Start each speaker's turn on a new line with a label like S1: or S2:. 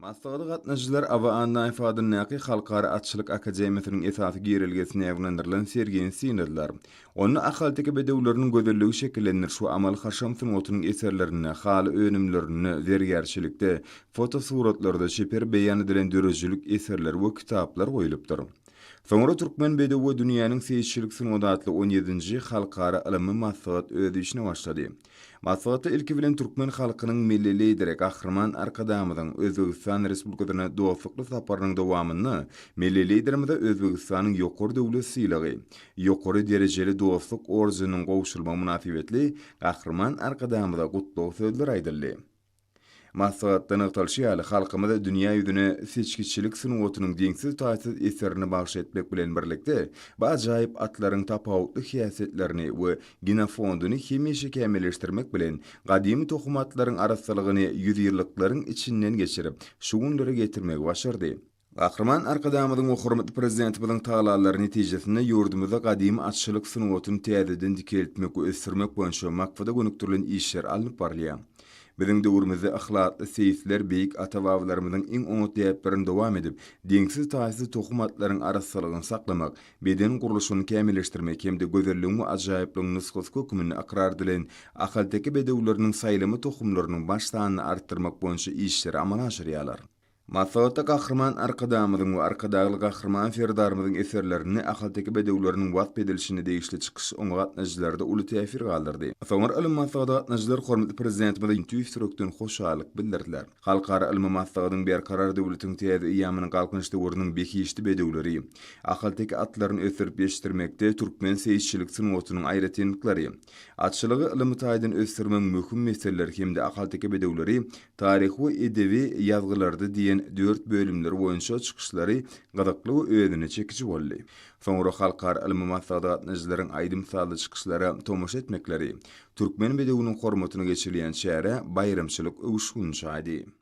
S1: Maslagy gatnaşyjylar Awa Ifadanyňky Halkara Atçylyk Akademiýasynyň esasy girilgesine ýaglandyrylan sergini synadiler. Onu ahalteki bedewleriniň gözelligi şekillenir şu amal haşam sunutynyň eserlerini, haly önümlerini, zergerçilikde, fotosuratlarda şeper beýan edilen dörejçilik eserler we kitaplar goýulypdyr. Soňra türkmen bedewi dünýäniň seyitçilik sunudy atly 17-nji halkara ylmy maslahat öz işine başlady. Maslahatda ilki bilen türkmen halkynyň milli lideri Gahrman Arkadamyň Özbegistan Respublikasyna dostlukly saparynyň dowamyny milli liderimize Özbegistanyň ýokary döwlet sylagy, ýokary derejeli dostluk ordenynyň gowşulma münasibetli Gahrman Arkadamyza gutlaw sözler aýdyldy. Maslahatdan ýaly halkymyza dünýä ýüzüne seçkiçilik sunuwatynyň diňsiz taýsy eserini bagş etmek bilen birlikde bajaýyp atlaryň tapawutly hiýasatlaryny we genofonduny hemişe kämilleşdirmek bilen gadymy tohumatlaryň arasylygyny ýüzýyllyklaryň içinden geçirip şu günlere getirmek başardy. Gahrman Arkadamyň hormatly prezidenti bilen taýlanlary netijesinde ýurdumyzda gadymy atçylyk sunuwatyny täzeden dikeltmek we ösürmek boýunça makfada gönüktirilen işler alınıp barlýar. Biziň döwrümizde ahlakly seyitler beýik ata-babalarymyzyň iň oňy täplerini dowam edip, diňsiz taýsy tohumatlaryň arasylygyny saklamak, beden guruluşyny kämilleşdirmek hemde gözelligiň we ajaýyplygyny nusgasy hökmüni akrar edilen ahalteki bedewleriniň saýlamy tohumlarynyň başsanyny artdyrmak boýunça işleri amala aşyrýarlar. Maslahatda Gahrman Arkadamyň we arkadagy Gahrman Ferdarymyň eserlerini ahalteki bedewleriniň wagt edilişini degişli çykyş oňa gatnaşyjylarda uly täsir galdyrdy. Soňra ilim maslahaty gatnaşyjylar hormatly prezident bilen tüýsürekden hoşallyk bildirdiler. Halkara ilmi maslahatyň berkarar döwletiň täze ýamynyň galkynçly wurdunyň bekiýişli bedewleri, ahalteki atlaryny ösürip ýeşdirmekde türkmen seyitçilik sunuwatynyň aýratynlyklary, atçylygy ilmi taýdan ösürmeň möhüm meseleleri hemde ahalteki bedewleri, taryh we edebi ýazgylarda diýen 4 bölümler boýunça çykyşlary gazakly we özüne çekici boldy. Soňra halkara ilmi maslahat gatnaşyjylaryň aýdym sally çykyşlary tomoş etmekleri, türkmen bedewiniň hormatyny geçirilýän şäherä bayramçylyk öwüşgünçädi.